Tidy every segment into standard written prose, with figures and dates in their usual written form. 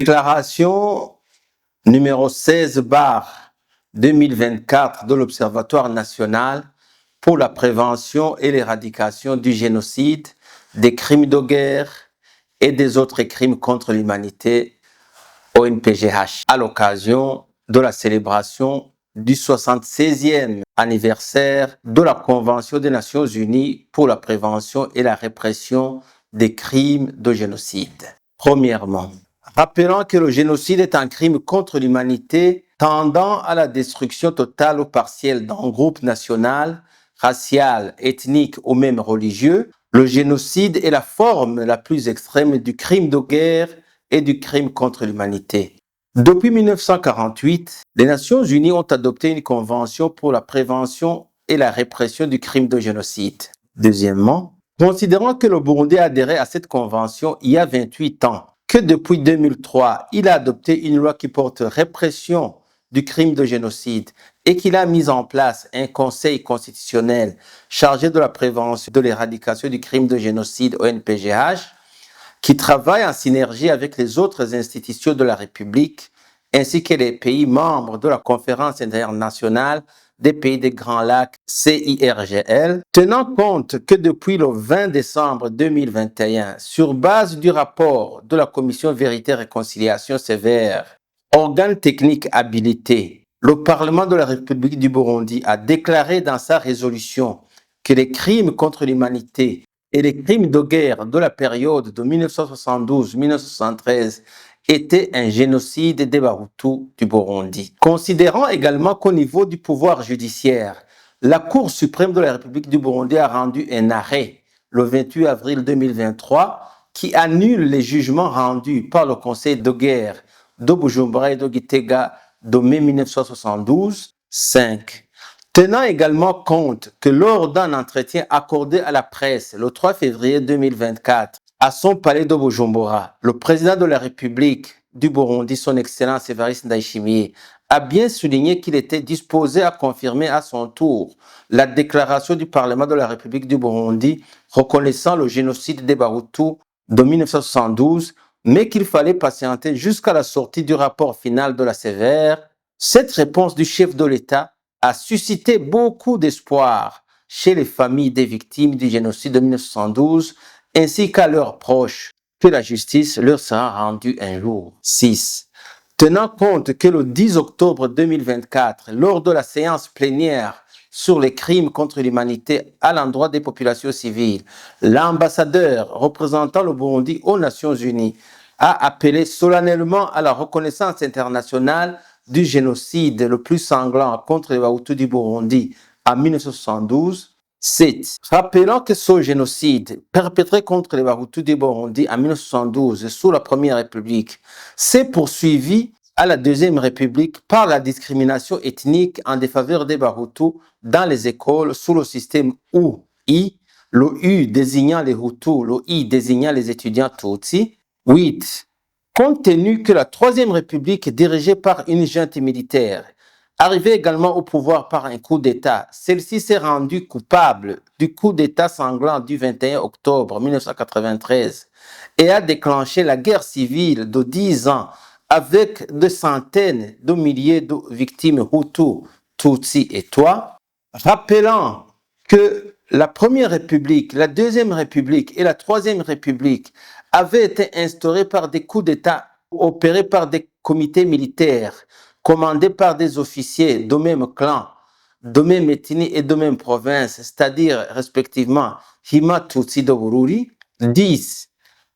Déclaration numéro 16/2024 de l'Observatoire national pour la prévention et l'éradication du génocide, des crimes de guerre et des autres crimes contre l'humanité, ONPGH, à l'occasion de la célébration du 76e anniversaire de la Convention des Nations Unies pour la prévention et la répression des crimes de génocide. Premièrement, rappelons que le génocide est un crime contre l'humanité tendant à la destruction totale ou partielle d'un groupe national, racial, ethnique ou même religieux. Le génocide est la forme la plus extrême du crime de guerre et du crime contre l'humanité. Depuis 1948, les Nations Unies ont adopté une convention pour la prévention et la répression du crime de génocide. Deuxièmement, considérant que le Burundi a adhéré à cette convention il y a 28 ans, que depuis 2003, il a adopté une loi qui porte répression du crime de génocide et qu'il a mis en place un conseil constitutionnel chargé de la prévention et de l'éradication du crime de génocide, ONPGH, qui travaille en synergie avec les autres institutions de la République ainsi que les pays membres de la Conférence internationale des pays des Grands Lacs, CIRGL, tenant compte que depuis le 20 décembre 2021, sur base du rapport de la Commission Vérité et Réconciliation sévère, organe technique habilité, le Parlement de la République du Burundi a déclaré dans sa résolution que les crimes contre l'humanité et les crimes de guerre de la période de 1972-1973 était un génocide des Bahutus du Burundi. Considérant également qu'au niveau du pouvoir judiciaire, la Cour suprême de la République du Burundi a rendu un arrêt le 28 avril 2023 qui annule les jugements rendus par le Conseil de guerre de Bujumbura et de Gitega de mai 1972. 5. Tenant également compte que lors d'un entretien accordé à la presse le 3 février 2024, à son palais de Bujumbura, le président de la République du Burundi, son Excellence Evariste Ndayishimiye, a bien souligné qu'il était disposé à confirmer à son tour la déclaration du Parlement de la République du Burundi reconnaissant le génocide des Bahutus de 1972, mais qu'il fallait patienter jusqu'à la sortie du rapport final de la sévère. Cette réponse du chef de l'État a suscité beaucoup d'espoir chez les familles des victimes du génocide de 1972 ainsi qu'à leurs proches, que la justice leur sera rendue un jour. 6. Tenant compte que le 10 octobre 2024, lors de la séance plénière sur les crimes contre l'humanité à l'endroit des populations civiles, l'ambassadeur représentant le Burundi aux Nations Unies a appelé solennellement à la reconnaissance internationale du génocide le plus sanglant contre les Bahutus du Burundi en 1972. 7. Rappelons que ce génocide perpétré contre les Bahutus du Burundi en 1972 sous la Première République s'est poursuivi à la Deuxième République par la discrimination ethnique en défaveur des Bahutus dans les écoles sous le système UI, le U désignant les Hutus, le I désignant les étudiants Tutsi. 8. Compte tenu que la Troisième République, dirigée par une junte militaire, arrivée également au pouvoir par un coup d'État, celle-ci s'est rendue coupable du coup d'État sanglant du 21 octobre 1993 et a déclenché la guerre civile de 10 ans avec des centaines de milliers de victimes Hutus, Tutsi et Twa, rappelant que la Première République, la Deuxième République et la Troisième République avaient été instaurées par des coups d'État opérés par des comités militaires commandés par des officiers de même clan, de même ethnie et de même province, c'est-à-dire respectivement Hima, Tutsi de Bururi. 10.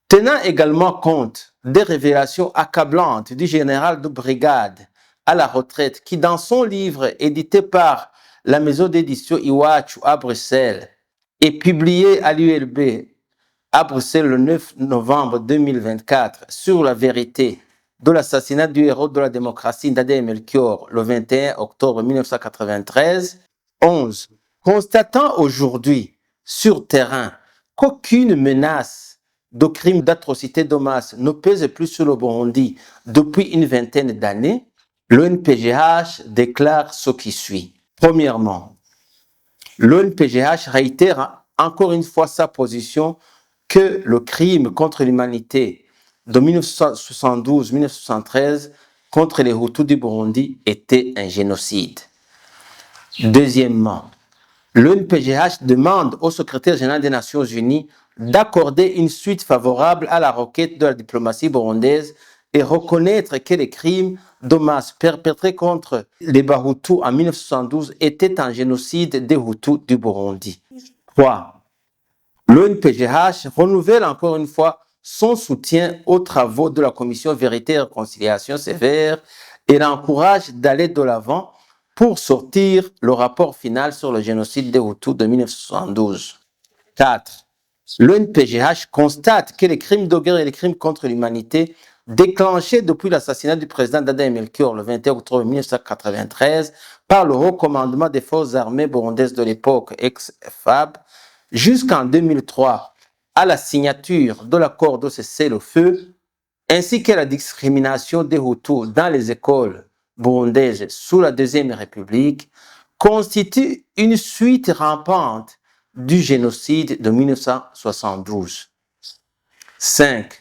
Tenant également compte des révélations accablantes du général de brigade à la retraite qui, dans son livre édité par la maison d'édition Iwachu à Bruxelles et publié à l'ULB à Bruxelles le 9 novembre 2024 sur la vérité de l'assassinat du héros de la démocratie Ndadaye Melchior le 21 octobre 1993. 11. Constatant aujourd'hui sur terrain qu'aucune menace de crimes d'atrocité de masse ne pèse plus sur le Burundi depuis une vingtaine d'années, l'ONPGH déclare ce qui suit. Premièrement, l'ONPGH réitère encore une fois sa position que le crime contre l'humanité de 1972-1973 contre les Hutus du Burundi était un génocide. Deuxièmement, l'ONPGH demande au secrétaire général des Nations Unies d'accorder une suite favorable à la requête de la diplomatie burundaise et reconnaître que les crimes de masse perpétrés contre les Bahutus en 1972 étaient un génocide des Hutus du Burundi. 3. L'ONPGH renouvelle encore une fois son soutien aux travaux de la Commission Vérité et Réconciliation sévère et l'encourage d'aller de l'avant pour sortir le rapport final sur le génocide des Hutus de 1972. 4. L'ONPGH constate que les crimes de guerre et les crimes contre l'humanité déclenchés depuis l'assassinat du président Dadae Melchior le 21 octobre 1993 par le Haut Commandement des Forces armées burundaises de l'époque, ex-FAB, jusqu'en 2003, à la signature de l'accord de cessez-le-feu, ainsi que la discrimination des Hutus dans les écoles burundaises sous la Deuxième République, constitue une suite rampante du génocide de 1972. 5.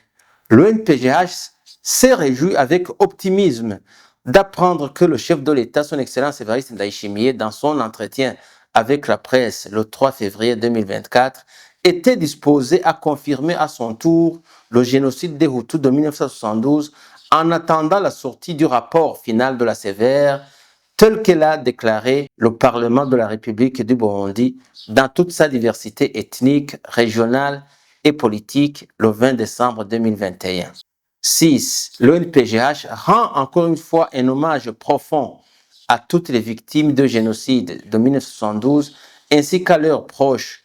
L'ONPGH s'est réjoui avec optimisme d'apprendre que le chef de l'État, son Excellence Évariste Ndayishimiye, dans son entretien avec la presse le 3 février 2024, était disposé à confirmer à son tour le génocide des Hutus de 1972 en attendant la sortie du rapport final de la Sévère, tel que l'a déclaré le Parlement de la République du Burundi dans toute sa diversité ethnique, régionale et politique le 20 décembre 2021. 6. L'ONPGH rend encore une fois un hommage profond à toutes les victimes de génocide de 1972 ainsi qu'à leurs proches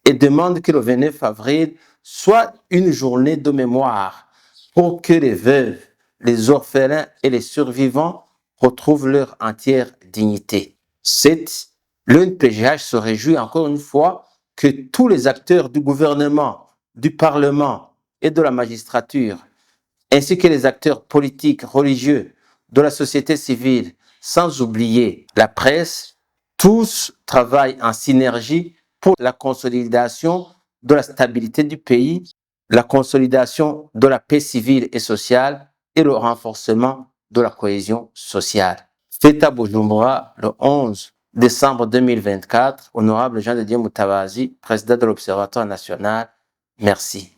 et demande que le 29 avril soit une journée de mémoire pour que les veuves, les orphelins et les survivants retrouvent leur entière dignité. 7. L'ONPGH se réjouit encore une fois que tous les acteurs du gouvernement, du Parlement et de la magistrature, ainsi que les acteurs politiques, religieux, de la société civile, sans oublier la presse, tous travaillent en synergie pour la consolidation de la stabilité du pays, la consolidation de la paix civile et sociale et le renforcement de la cohésion sociale. Fait à Bujumbura le 11 décembre 2024, Honorable Jean de Dieu Moutabazi, président de l'Observatoire national, merci.